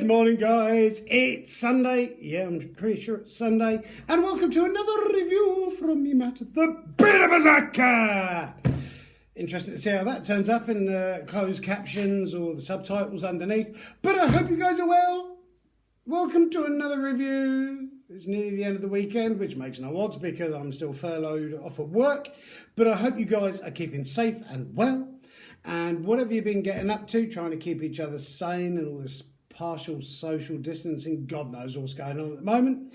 morning, guys. It's Sunday. Yeah, I'm pretty sure it's Sunday. And welcome to another review from me, Matt, the Beta Berserker. Interesting to see how that turns up in closed captions or the subtitles underneath. But I hope you guys are well. Welcome to another review. It's nearly the end of the weekend, which makes no odds because I'm still furloughed off at work. But I hope you guys are keeping safe and well. And whatever you've been getting up to, trying to keep each other sane and all this partial social distancing, God knows what's going on at the moment.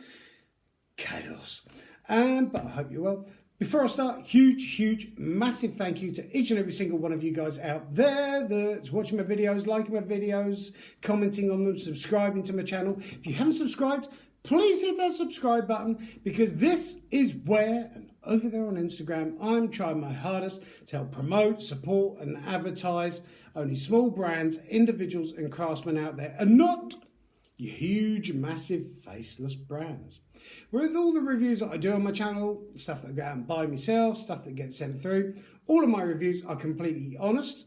Chaos. But I hope you're well. Before I start, huge, massive thank you to each and every single one of you guys out there that's watching my videos, liking my videos, commenting on them, subscribing to my channel. If you haven't subscribed, please hit that subscribe button because this is where, and over there on Instagram, I'm trying my hardest to help promote, support and advertise only small brands, individuals and craftsmen out there and not your huge, massive, faceless brands. With all the reviews that I do on my channel, stuff that I go out and buy myself, stuff that gets sent through, all of my reviews are completely honest.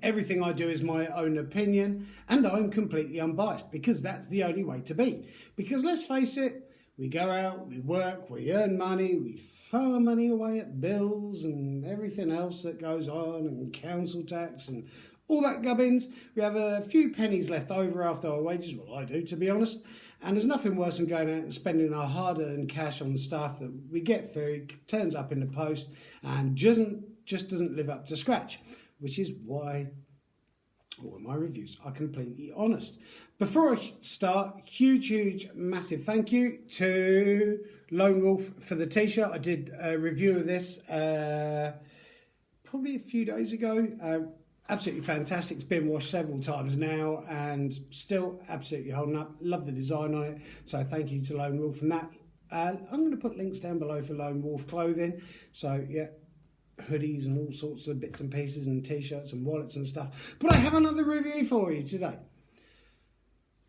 Everything I do is my own opinion and I'm completely unbiased because that's the only way to be. Because let's face it, we go out, we work, we earn money, we throw our money away at bills and everything else that goes on and council tax and all that gubbins. We have a few pennies left over after our wages, well I do to be honest, and there's nothing worse than going out and spending our hard-earned cash on stuff that we get through, turns up in the post and just doesn't live up to scratch, which is why all of my reviews are completely honest. Before I start, huge, massive thank you to Lone Wolf for the t-shirt. I did a review of this probably a few days ago. Absolutely fantastic. It's been washed several times now and still absolutely holding up. Love the design on it. So thank you to Lone Wolf for that. I'm going to put links down below for Lone Wolf clothing. So yeah, hoodies and all sorts of bits and pieces and t-shirts and wallets and stuff. But I have another review for you today.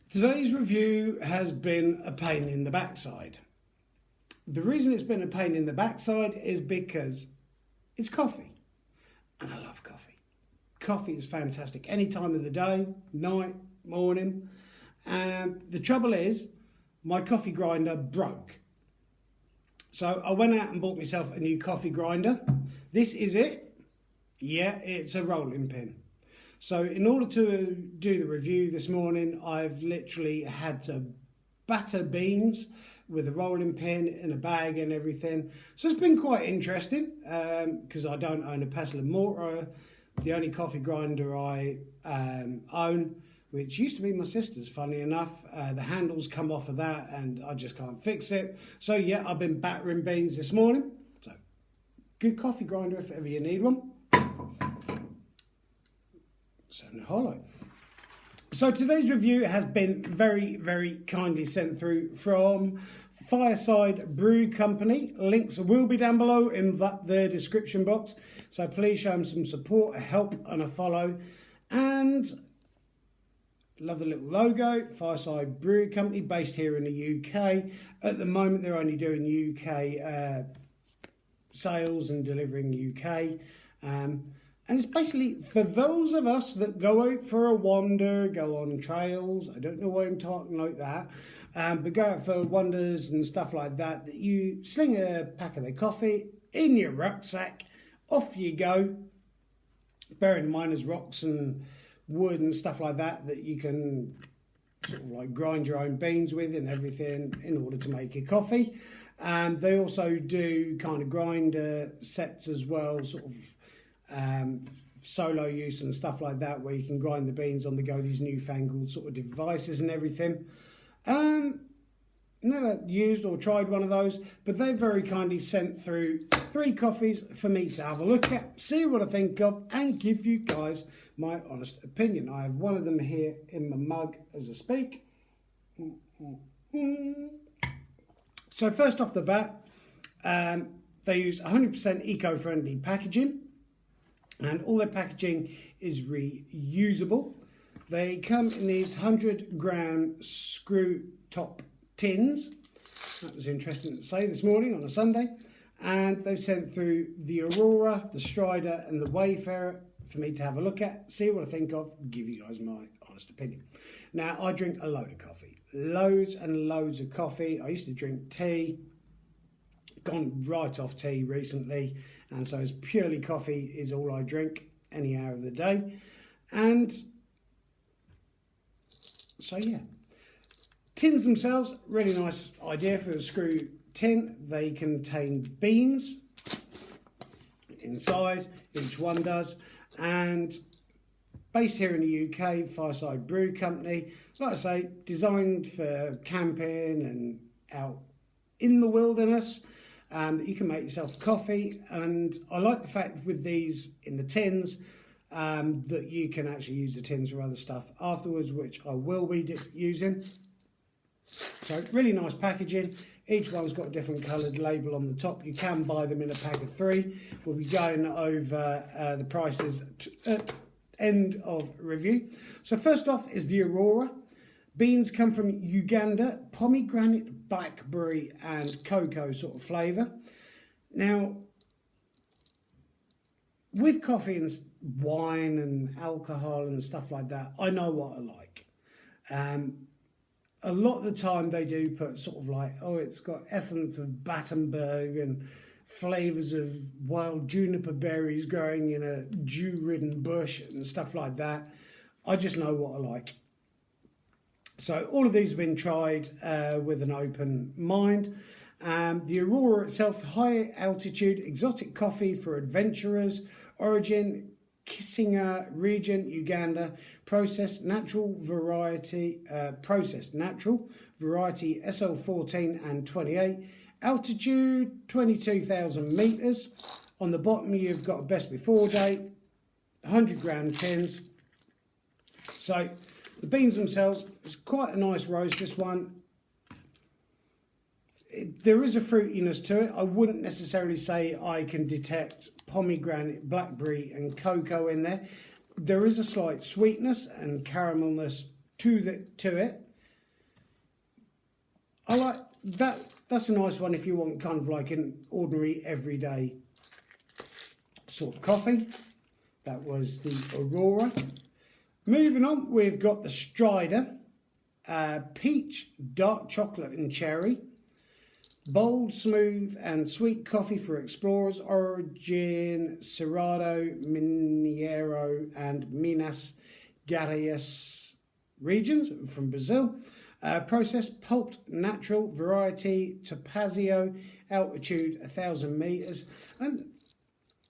Today's review has been a pain in the backside. The reason it's been a pain in the backside is because it's coffee. And I love coffee. Coffee is fantastic any time of the day, night, morning. And the trouble is, my coffee grinder broke. So I went out and bought myself a new coffee grinder. This is it. Yeah, it's a rolling pin. So in order to do the review this morning, I've literally had to batter beans with a rolling pin in a bag and everything. So it's been quite interesting because I don't own a pestle and mortar. The only coffee grinder I own, which used to be my sister's, funny enough, the handles come off of that and I just can't fix it. So yeah, I've been battering beans this morning. So good coffee grinder if ever you need one. Certainly highlight. So today's review has been very kindly sent through from Fireside Brew Company. Links will be down below in the description box. So please show them some support, a help and a follow. And love the little logo. Fireside Brew Company based here in the UK. At the moment they're only doing UK sales and delivering UK. And it's basically for those of us that go out for a wander, go on trails, I don't know why I'm talking like that, but go out for wanders and stuff like that, that you sling a pack of their coffee in your rucksack, off you go, bearing in mind there's rocks and wood and stuff like that that you can sort of like grind your own beans with and everything in order to make your coffee. They also do kind of grinder sets as well, sort of solo use and stuff like that where you can grind the beans on the go, these newfangled sort of devices and everything. Never used or tried one of those, but they very kindly sent through 3 coffees for me to have a look at, see what I think of and give you guys my honest opinion. I have one of them here in my mug as I speak. So first off the bat, they use 100% eco-friendly packaging. And all their packaging is reusable. They come in these 100-gram screw top tins. That was interesting to say this morning on a Sunday. And they've sent through the Aurora, the Strider and the Wayfarer for me to have a look at, see what I think of, give you guys my honest opinion. Now, I drink a load of coffee. Loads and loads of coffee. I used to drink tea. Gone right off tea recently. And so it's purely coffee is all I drink any hour of the day. And so, yeah. Tins themselves, really nice idea for a screw tin. They contain beans inside, each one does. And based here in the UK, Fireside Brew Company. Like I say, designed for camping and out in the wilderness. That you can make yourself coffee. And I like the fact with these in the tins that you can actually use the tins for other stuff afterwards, which I will be using. So really nice packaging. Each one's got a different coloured label on the top. You can buy them in a pack of 3. We'll be going over the prices at end of review. So first off is the Aurora. Beans come from Uganda, pomegranate, blackberry and cocoa sort of flavour. Now, with coffee and wine and alcohol and stuff like that, I know what I like. A lot of the time they do put sort of like, oh, it's got essence of Battenberg and flavours of wild juniper berries growing in a dew-ridden bush and stuff like that. I just know what I like. So all of these have been tried with an open mind. The Aurora itself, high altitude exotic coffee for adventurers, origin Kisinga region, Uganda, processed natural variety SL14 and 28, altitude 22,000 meters. On the bottom you've got a best before date, 100 gram tins. So the beans themselves, it's quite a nice roast, this one. There is a fruitiness to it. I wouldn't necessarily say I can detect pomegranate, blackberry and cocoa in there. There is a slight sweetness and caramelness to it. I like that. That's a nice one if you want kind of like an ordinary everyday sort of coffee. That was the Aurora. Moving on, we've got the Strider, peach, dark chocolate and cherry. Bold, smooth and sweet coffee for explorers, origin Cerrado, Mineiro and Minas Gerais regions from Brazil. Processed, pulped, natural, variety, Topazio, altitude 1,000 meters. And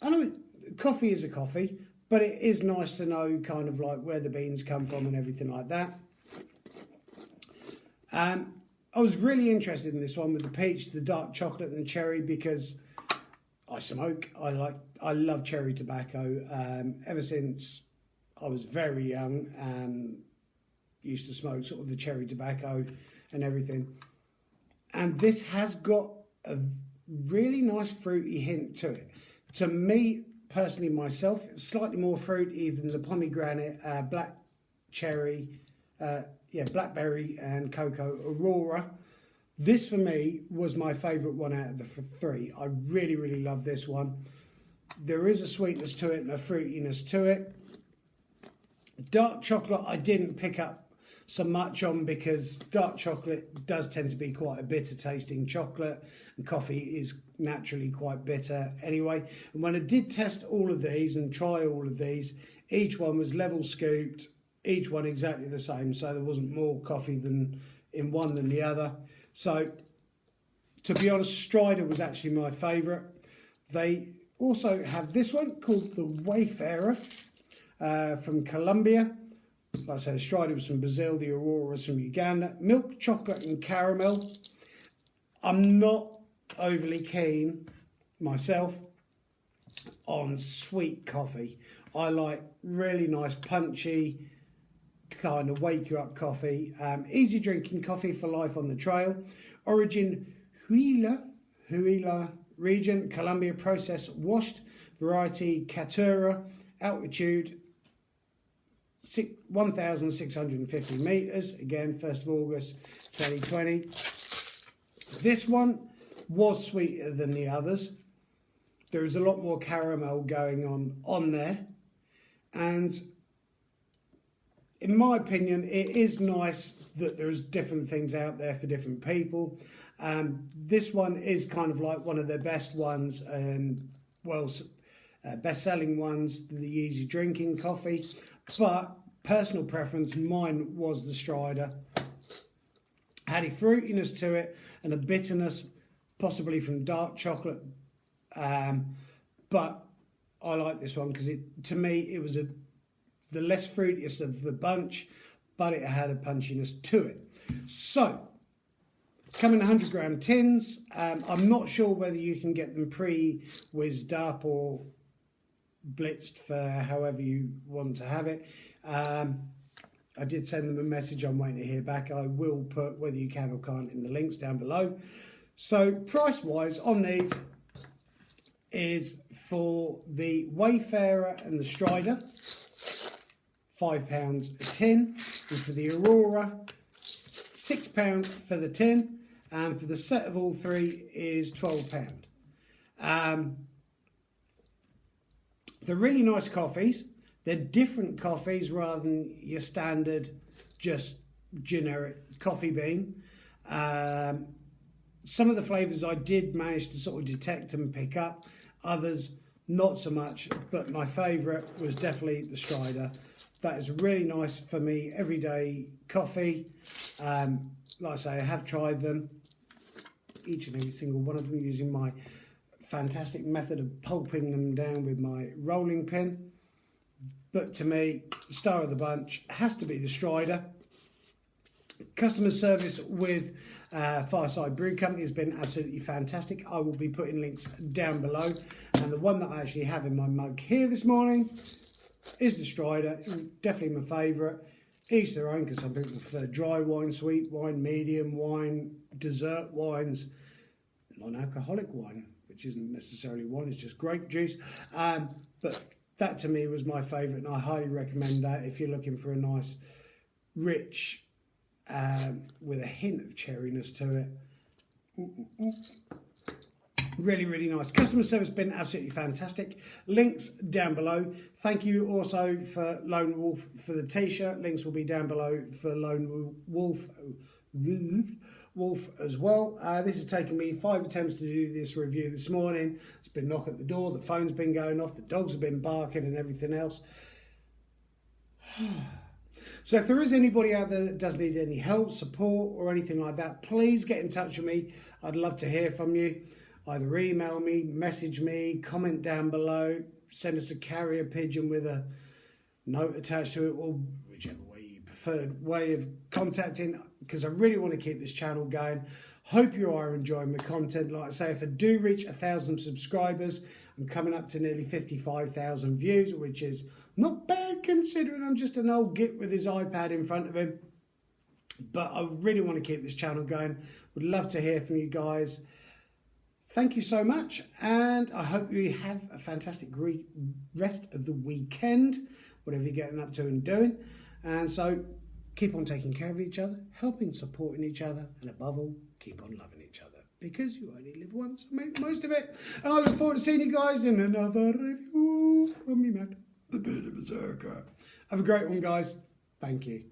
I know coffee is a coffee, but it is nice to know kind of like where the beans come from and everything like that. I was really interested in this one with the peach, the dark chocolate and the cherry because I smoke. I love cherry tobacco. Ever since I was very young, used to smoke sort of the cherry tobacco and everything. And this has got a really nice fruity hint to it. To me, personally myself, it's slightly more fruity than the pomegranate, black cherry, blackberry and cocoa Aurora. This for me was my favourite one out of the 3. I really, really love this one. There is a sweetness to it and a fruitiness to it. Dark chocolate I didn't pick up so much on because dark chocolate does tend to be quite a bitter tasting chocolate and coffee is naturally quite bitter anyway. And when I did test all of these and try all of these, each one was level scooped, each one exactly the same, so there wasn't more coffee than in one than the other. So to be honest, Strider was actually my favourite. They also have this one called the Wayfarer from Colombia. Like I said, Strider was from Brazil, the Aurora was from Uganda. Milk, chocolate and caramel. I'm not overly keen myself on sweet coffee. I like really nice punchy, kind of wake you up coffee. Easy drinking coffee for life on the trail. Origin Huila region, Colombia, processed, washed, variety Caturra, altitude 1,650 meters. Again, 1st of August 2020. This one was sweeter than the others. There is a lot more caramel going on there, and in my opinion, it is nice that there's different things out there for different people. This one is kind of like one of their best ones and, well, best-selling ones, the easy drinking coffee. But personal preference, mine was the Strider. Had a fruitiness to it and a bitterness, possibly from dark chocolate. But I like this one because to me it was the less fruitiest of the bunch, but it had a punchiness to it. So, come in 100 gram tins. I'm not sure whether you can get them pre-whizzed up or blitzed for however you want to have it. I did send them a message. I'm waiting to hear back. I will put whether you can or can't in the links down below. So price-wise on these is for the Wayfarer and the Strider, £5 a tin, and for the Aurora, £6 for the tin, and for the set of all three is £12. They're really nice coffees. They're different coffees rather than your standard, just generic coffee bean. Some of the flavours I did manage to sort of detect and pick up. Others, not so much. But my favourite was definitely the Strider. That is really nice for me, everyday coffee. Like I say, I have tried them, each and every single one of them, using my fantastic method of pulping them down with my rolling pin. But to me, the star of the bunch has to be the Strider. Customer service with Fireside Brew Company has been absolutely fantastic. I will be putting links down below. And the one that I actually have in my mug here this morning is the Strider. Definitely my favourite. Each their own, because some people prefer dry wine, sweet wine, medium wine, dessert wines, non-alcoholic wine, which isn't necessarily wine, it's just grape juice. But that to me was my favourite, and I highly recommend that if you're looking for a nice, rich, with a hint of cherryness to it. Really, really nice. Customer service has been absolutely fantastic. Links down below. Thank you also for Lone Wolf for the t-shirt. Links will be down below for Lone Wolf as well. This has taken me 5 attempts to do this review this morning. It's been knock at the door, the phone's been going off, the dogs have been barking and everything else. So if there is anybody out there that does need any help, support or anything like that, please get in touch with me. I'd love to hear from you. Either email me, message me, comment down below, send us a carrier pigeon with a note attached to it, or whichever way you preferred way of contacting, because I really want to keep this channel going. Hope you are enjoying the content. Like I say, if I do reach 1,000 subscribers, I'm coming up to nearly 55,000 views, which is not bad considering I'm just an old git with his iPad in front of him. But I really want to keep this channel going. Would love to hear from you guys. Thank you so much, and I hope you have a fantastic rest of the weekend, whatever you're getting up to and doing. And so keep on taking care of each other, helping, supporting each other, and above all, keep on loving each other, because you only live once, so make the most of it. And I look forward to seeing you guys in another review from me, Matt, the Bearded Berserker. Have a great one, guys. Thank you.